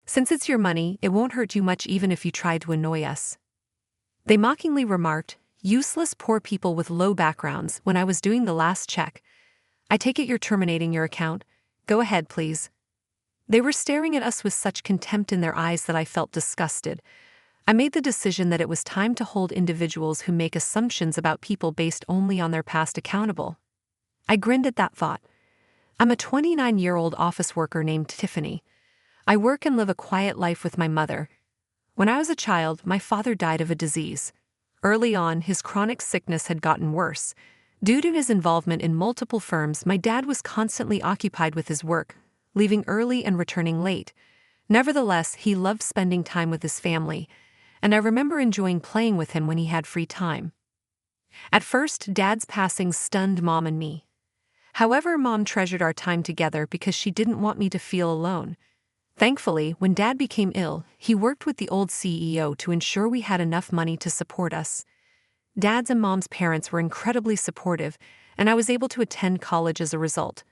Since it's your money, it won't hurt you much even if you try to annoy us. They mockingly remarked, useless poor people with low backgrounds, when I was doing the last check. I take it you're terminating your account. Go ahead, please. They were staring at us with such contempt in their eyes that I felt disgusted. I made the decision that it was time to hold individuals who make assumptions about people based only on their past accountable. I grinned at that thought. I'm a 29-year-old office worker named Tiffany. I work and live a quiet life with my mother. When I was a child, my father died of a disease. Early on, his chronic sickness had gotten worse. Due to his involvement in multiple firms, my dad was constantly occupied with his work, leaving early and returning late. Nevertheless, he loved spending time with his family, and I remember enjoying playing with him when he had free time. At first, Dad's passing stunned Mom and me. However, Mom treasured our time together because she didn't want me to feel alone. Thankfully, when Dad became ill, he worked with the old CEO to ensure we had enough money to support us. Dad's and Mom's parents were incredibly supportive, and I was able to attend college as a result.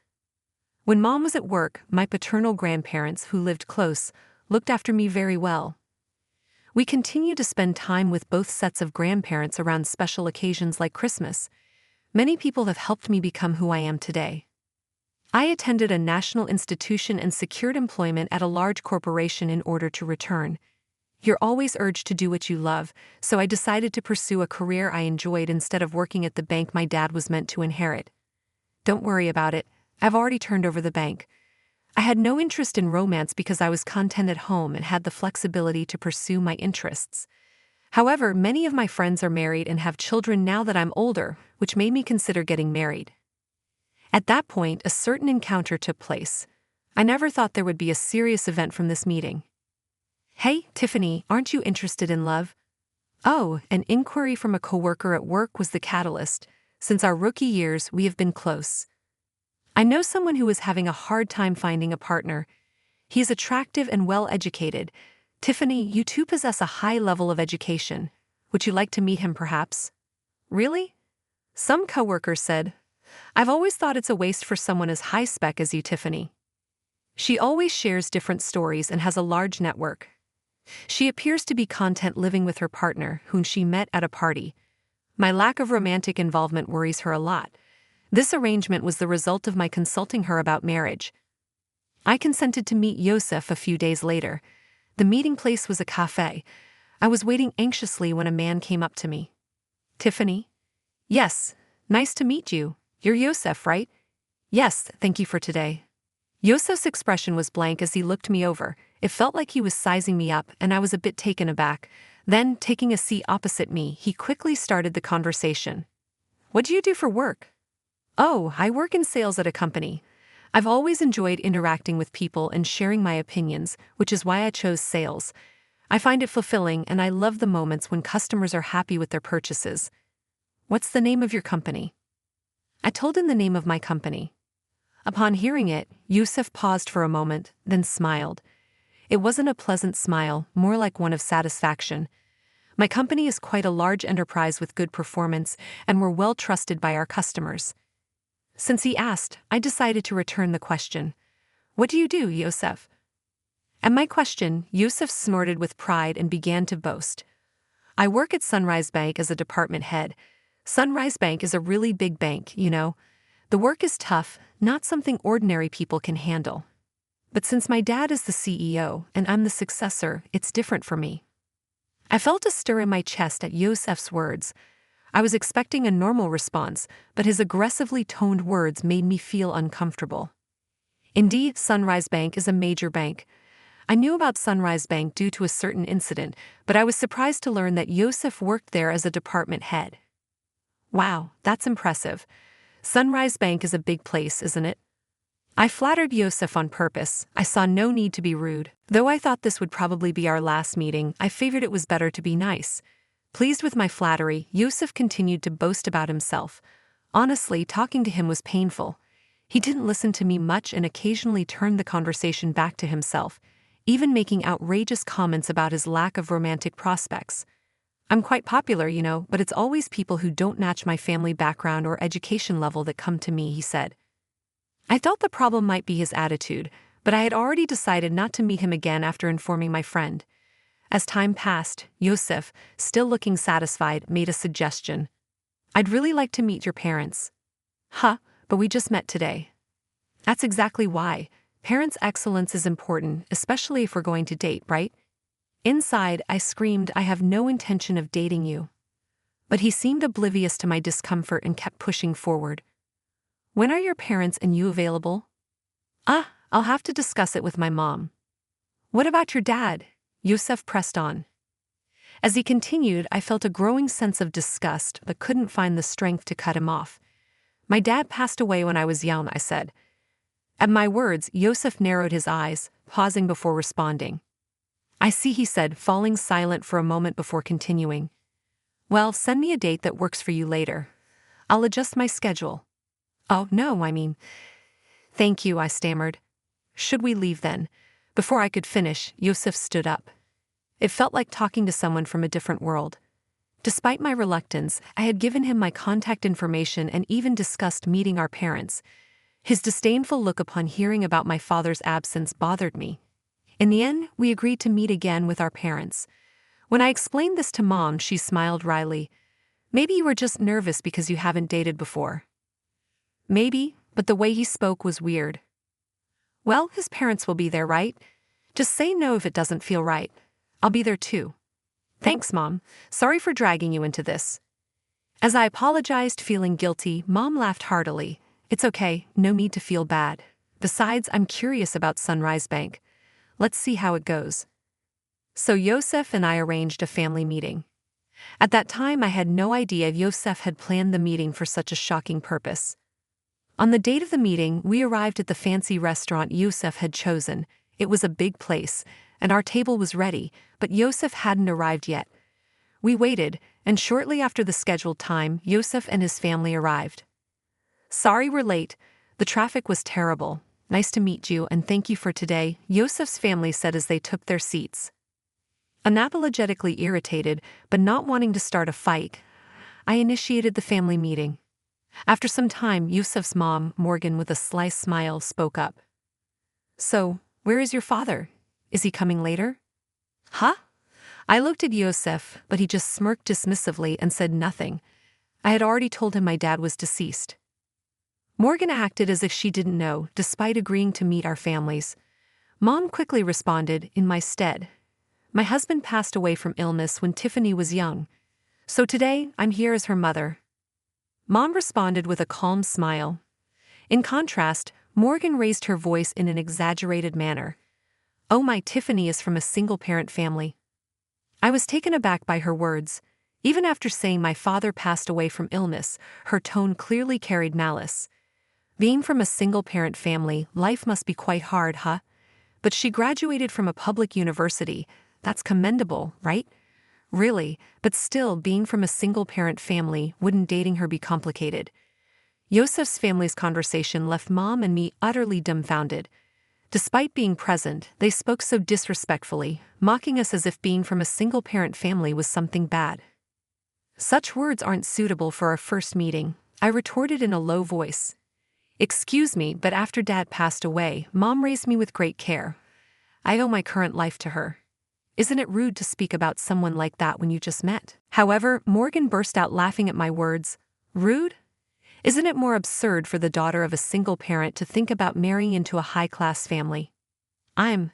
When Mom was at work, my paternal grandparents, who lived close, looked after me very well. We continued to spend time with both sets of grandparents around special occasions like Christmas. Many people have helped me become who I am today. I attended a national institution and secured employment at a large corporation in order to return. You're always urged to do what you love, so I decided to pursue a career I enjoyed instead of working at the bank my dad was meant to inherit. Don't worry about it. I've already turned over the bank. I had no interest in romance because I was content at home and had the flexibility to pursue my interests. However, many of my friends are married and have children now that I'm older, which made me consider getting married. At that point, a certain encounter took place. I never thought there would be a serious event from this meeting. Hey, Tiffany, aren't you interested in love? Oh, an inquiry from a coworker at work was the catalyst. Since our rookie years, we have been close. I know someone who is having a hard time finding a partner. He is attractive and well-educated. Tiffany, you two possess a high level of education. Would you like to meet him perhaps? Really? Some coworkers said, I've always thought it's a waste for someone as high-spec as you, Tiffany. She always shares different stories and has a large network. She appears to be content living with her partner, whom she met at a party. My lack of romantic involvement worries her a lot. This arrangement was the result of my consulting her about marriage. I consented to meet Yosef a few days later. The meeting place was a cafe. I was waiting anxiously when a man came up to me. Tiffany? Yes, nice to meet you. You're Yosef, right? Yes, thank you for today. Yosef's expression was blank as he looked me over. It felt like he was sizing me up, and I was a bit taken aback. Then, taking a seat opposite me, he quickly started the conversation. What do you do for work? Oh, I work in sales at a company. I've always enjoyed interacting with people and sharing my opinions, which is why I chose sales. I find it fulfilling and I love the moments when customers are happy with their purchases. What's the name of your company? I told him the name of my company. Upon hearing it, Yusuf paused for a moment, then smiled. It wasn't a pleasant smile, more like one of satisfaction. My company is quite a large enterprise with good performance, and we're well trusted by our customers. Since he asked, I decided to return the question. What do you do, Yosef? At my question, Yusuf snorted with pride and began to boast. I work at Sunrise Bank as a department head. Sunrise Bank is a really big bank, you know. The work is tough, not something ordinary people can handle. But since my dad is the CEO and I'm the successor, it's different for me. I felt a stir in my chest at Yosef's words. I was expecting a normal response, but his aggressively toned words made me feel uncomfortable. Indeed, Sunrise Bank is a major bank. I knew about Sunrise Bank due to a certain incident, but I was surprised to learn that Yosef worked there as a department head. Wow, that's impressive. Sunrise Bank is a big place, isn't it? I flattered Yosef on purpose. I saw no need to be rude. Though I thought this would probably be our last meeting, I figured it was better to be nice. Pleased with my flattery, Yusuf continued to boast about himself. Honestly, talking to him was painful. He didn't listen to me much and occasionally turned the conversation back to himself, even making outrageous comments about his lack of romantic prospects. I'm quite popular, you know, but it's always people who don't match my family background or education level that come to me, he said. I thought the problem might be his attitude, But I had already decided not to meet him again after informing my friend. As time passed, Yosef, still looking satisfied, made a suggestion. I'd really like to meet your parents. Huh, but we just met today. That's exactly why. Parents' excellence is important, especially if we're going to date, right? Inside, I screamed, I have no intention of dating you. But he seemed oblivious to my discomfort and kept pushing forward. When are your parents and you available? I'll have to discuss it with my mom. What about your dad? Yosef pressed on. As he continued, I felt a growing sense of disgust but couldn't find the strength to cut him off. My dad passed away when I was young, I said. At my words, Yosef narrowed his eyes, pausing before responding. I see, he said, falling silent for a moment before continuing. Well, send me a date that works for you later. I'll adjust my schedule. Oh, no, Thank you, I stammered. Should we leave then? Before I could finish, Yosef stood up. It felt like talking to someone from a different world. Despite my reluctance, I had given him my contact information and even discussed meeting our parents. His disdainful look upon hearing about my father's absence bothered me. In the end, we agreed to meet again with our parents. When I explained this to Mom, she smiled wryly. Maybe you were just nervous because you haven't dated before. Maybe, but the way he spoke was weird. Well, his parents will be there, right? Just say no if it doesn't feel right. I'll be there too. Thanks, Mom. Sorry for dragging you into this. As I apologized, feeling guilty, Mom laughed heartily. It's okay, no need to feel bad. Besides, I'm curious about Sunrise Bank. Let's see how it goes. So Yosef and I arranged a family meeting. At that time, I had no idea Yosef had planned the meeting for such a shocking purpose. On the date of the meeting, we arrived at the fancy restaurant Yosef had chosen. It was a big place, and our table was ready, but Yosef hadn't arrived yet. We waited, and shortly after the scheduled time, Yosef and his family arrived. Sorry we're late. The traffic was terrible. Nice to meet you, and thank you for today, Yosef's family said as they took their seats. Unapologetically irritated, but not wanting to start a fight, I initiated the family meeting. After some time, Yosef's mom, Morgan, with a sly smile, spoke up. So, where is your father? Is he coming later? Huh? I looked at Yosef, but he just smirked dismissively and said nothing. I had already told him my dad was deceased. Morgan acted as if she didn't know, despite agreeing to meet our families. Mom quickly responded, in my stead. My husband passed away from illness when Tiffany was young. So today, I'm here as her mother. Mom responded with a calm smile. In contrast, Morgan raised her voice in an exaggerated manner. Oh, my Tiffany is from a single-parent family. I was taken aback by her words. Even after saying my father passed away from illness, her tone clearly carried malice. Being from a single-parent family, life must be quite hard, huh? But she graduated from a public university. That's commendable, right? Really, but still, being from a single-parent family, wouldn't dating her be complicated? Yosef's family's conversation left Mom and me utterly dumbfounded. Despite being present, they spoke so disrespectfully, mocking us as if being from a single-parent family was something bad. Such words aren't suitable for our first meeting, I retorted in a low voice. Excuse me, but after Dad passed away, Mom raised me with great care. I owe my current life to her. Isn't it rude to speak about someone like that when you just met? However, Morgan burst out laughing at my words. Rude? Isn't it more absurd for the daughter of a single parent to think about marrying into a high-class family? I'm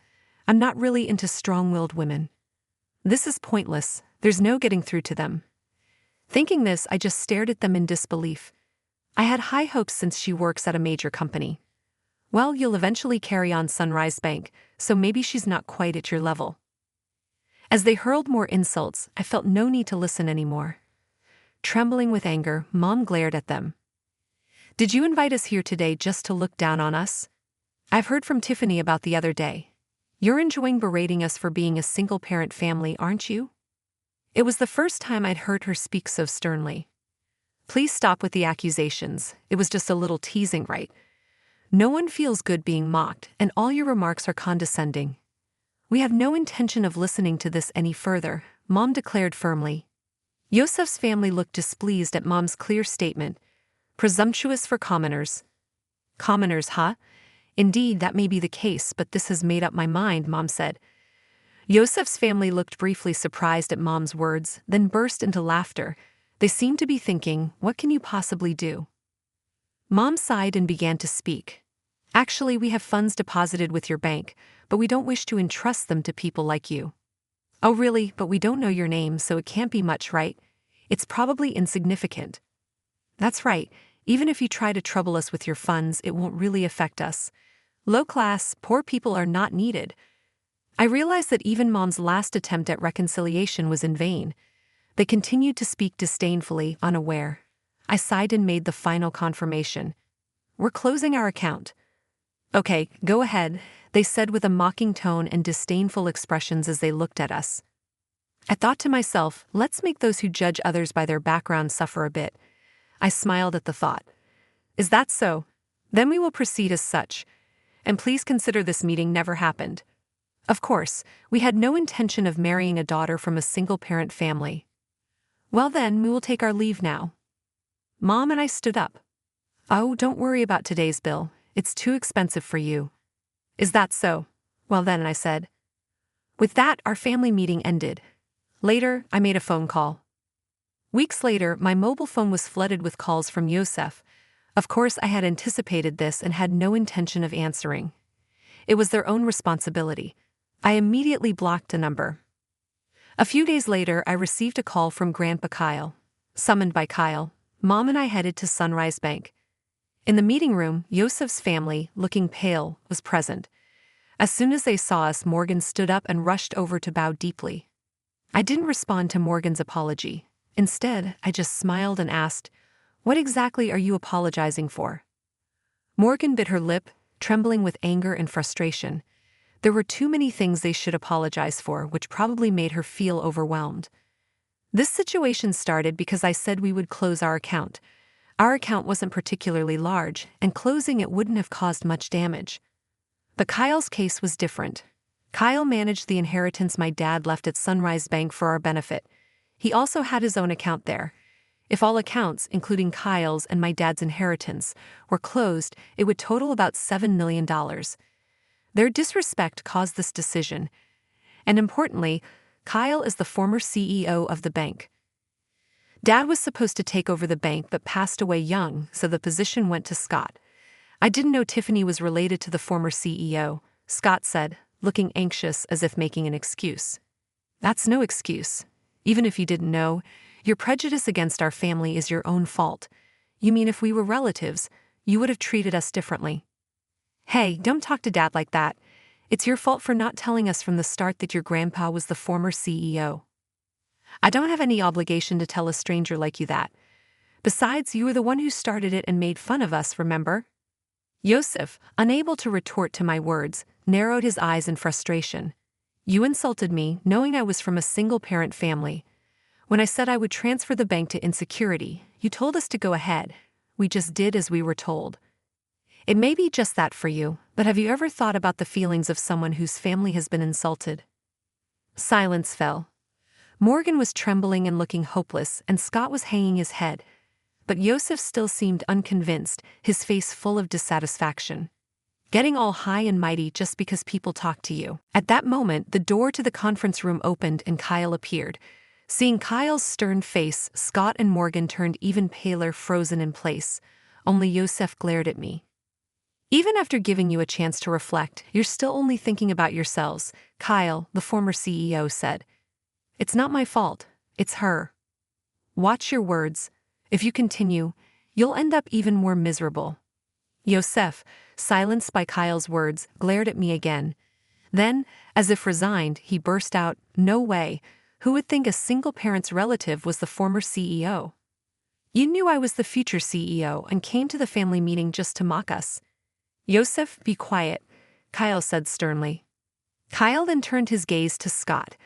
not really into strong-willed women. This is pointless, there's no getting through to them. Thinking this, I just stared at them in disbelief. I had high hopes since she works at a major company. Well, you'll eventually carry on Sunrise Bank, so maybe she's not quite at your level. As they hurled more insults, I felt no need to listen anymore. Trembling with anger, Mom glared at them. Did you invite us here today just to look down on us? I've heard from Tiffany about the other day. You're enjoying berating us for being a single-parent family, aren't you? It was the first time I'd heard her speak so sternly. Please stop with the accusations. It was just a little teasing, right? No one feels good being mocked, and all your remarks are condescending. We have no intention of listening to this any further, Mom declared firmly. Yosef's family looked displeased at Mom's clear statement. Presumptuous for commoners. Commoners, huh? Indeed, that may be the case, but this has made up my mind, Mom said. Yosef's family looked briefly surprised at Mom's words, then burst into laughter. They seemed to be thinking, what can you possibly do? Mom sighed and began to speak. Actually, we have funds deposited with your bank, but we don't wish to entrust them to people like you. Oh really, but we don't know your name, so it can't be much, right? It's probably insignificant. That's right, even if you try to trouble us with your funds, it won't really affect us. Low class, poor people are not needed. I realized that even Mom's last attempt at reconciliation was in vain. They continued to speak disdainfully, unaware. I sighed and made the final confirmation. We're closing our account. Okay, go ahead, they said with a mocking tone and disdainful expressions as they looked at us. I thought to myself, let's make those who judge others by their background suffer a bit. I smiled at the thought. Is that so? Then we will proceed as such. And please consider this meeting never happened. Of course, we had no intention of marrying a daughter from a single-parent family. Well then, we will take our leave now. Mom and I stood up. Oh, don't worry about today's bill. It's too expensive for you. Is that so? Well then, I said. With that, our family meeting ended. Later, I made a phone call. Weeks later, my mobile phone was flooded with calls from Yosef. Of course, I had anticipated this and had no intention of answering. It was their own responsibility. I immediately blocked the number. A few days later, I received a call from Grandpa Kyle. Summoned by Kyle, Mom and I headed to Sunrise Bank. In the meeting room, Yosef's family, looking pale, was present. As soon as they saw us, Morgan stood up and rushed over to bow deeply. I didn't respond to Morgan's apology. Instead, I just smiled and asked, "What exactly are you apologizing for?" Morgan bit her lip, trembling with anger and frustration. There were too many things they should apologize for, which probably made her feel overwhelmed. This situation started because I said we would close our account. Our account wasn't particularly large, and closing it wouldn't have caused much damage. But Kyle's case was different. Kyle managed the inheritance my dad left at Sunrise Bank for our benefit. He also had his own account there. If all accounts, including Kyle's and my dad's inheritance, were closed, it would total about $7 million. Their disrespect caused this decision. And importantly, Kyle is the former CEO of the bank. Dad was supposed to take over the bank but passed away young, so the position went to Scott. I didn't know Tiffany was related to the former CEO, Scott said, looking anxious as if making an excuse. That's no excuse. Even if you didn't know, your prejudice against our family is your own fault. You mean if we were relatives, you would have treated us differently. Hey, don't talk to Dad like that. It's your fault for not telling us from the start that your grandpa was the former CEO. I don't have any obligation to tell a stranger like you that. Besides, you were the one who started it and made fun of us, remember? Yosef, unable to retort to my words, narrowed his eyes in frustration. You insulted me, knowing I was from a single-parent family. When I said I would transfer the bank to insecurity, you told us to go ahead. We just did as we were told. It may be just that for you, but have you ever thought about the feelings of someone whose family has been insulted? Silence fell. Morgan was trembling and looking hopeless, and Scott was hanging his head. But Yosef still seemed unconvinced, his face full of dissatisfaction. Getting all high and mighty just because people talk to you. At that moment, the door to the conference room opened and Kyle appeared. Seeing Kyle's stern face, Scott and Morgan turned even paler, frozen in place. Only Yosef glared at me. Even after giving you a chance to reflect, you're still only thinking about yourselves, Kyle, the former CEO, said. It's not my fault, it's her. Watch your words. If you continue, you'll end up even more miserable. Yosef, silenced by Kyle's words, glared at me again. Then, as if resigned, he burst out, "No way. Who would think a single parent's relative was the former CEO? You knew I was the future CEO and came to the family meeting just to mock us." Yosef, be quiet, Kyle said sternly. Kyle then turned his gaze to Scott.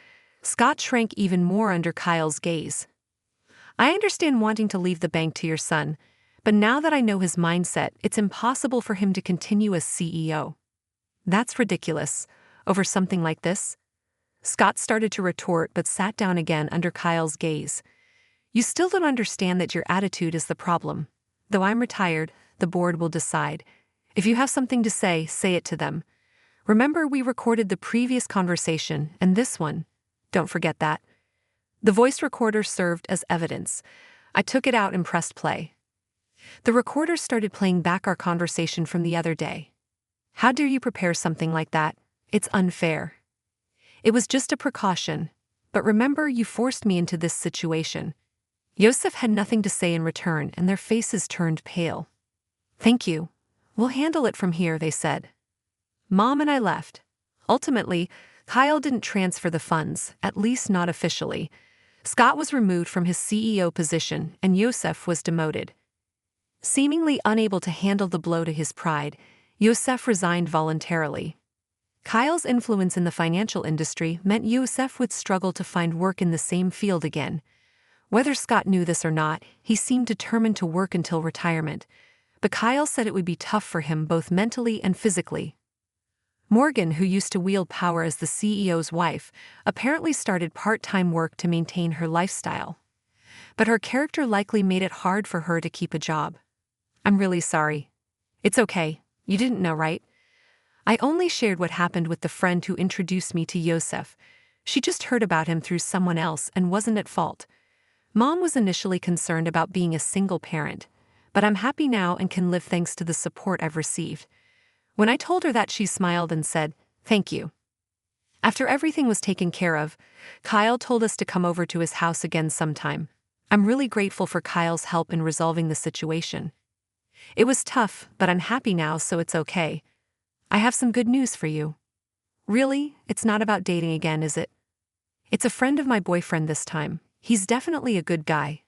Scott shrank even more under Kyle's gaze. I understand wanting to leave the bank to your son, but now that I know his mindset, it's impossible for him to continue as CEO. That's ridiculous. Over something like this? Scott started to retort but sat down again under Kyle's gaze. You still don't understand that your attitude is the problem. Though I'm retired, the board will decide. If you have something to say it to them. Remember, we recorded the previous conversation and this one. Don't forget that. The voice recorder served as evidence. I took it out and pressed play. The recorder started playing back our conversation from the other day. How dare you prepare something like that? It's unfair. It was just a precaution. But remember, you forced me into this situation. Yosef had nothing to say in return, and their faces turned pale. Thank you. We'll handle it from here, they said. Mom and I left. Ultimately, Kyle didn't transfer the funds, at least not officially. Scott was removed from his CEO position, and Yosef was demoted. Seemingly unable to handle the blow to his pride, Yosef resigned voluntarily. Kyle's influence in the financial industry meant Yosef would struggle to find work in the same field again. Whether Scott knew this or not, he seemed determined to work until retirement, but Kyle said it would be tough for him both mentally and physically. Morgan, who used to wield power as the CEO's wife, apparently started part-time work to maintain her lifestyle. But her character likely made it hard for her to keep a job. I'm really sorry. It's okay. You didn't know, right? I only shared what happened with the friend who introduced me to Yosef. She just heard about him through someone else and wasn't at fault. Mom was initially concerned about being a single parent, but I'm happy now and can live thanks to the support I've received. When I told her that, she smiled and said, "Thank you." After everything was taken care of, Kyle told us to come over to his house again sometime. I'm really grateful for Kyle's help in resolving the situation. It was tough, but I'm happy now, so it's okay. I have some good news for you. Really, it's not about dating again, is it? It's a friend of my boyfriend this time. He's definitely a good guy.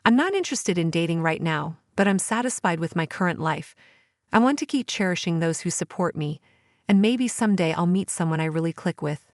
I'm not interested in dating right now, but I'm satisfied with my current life. I want to keep cherishing those who support me, and maybe someday I'll meet someone I really click with.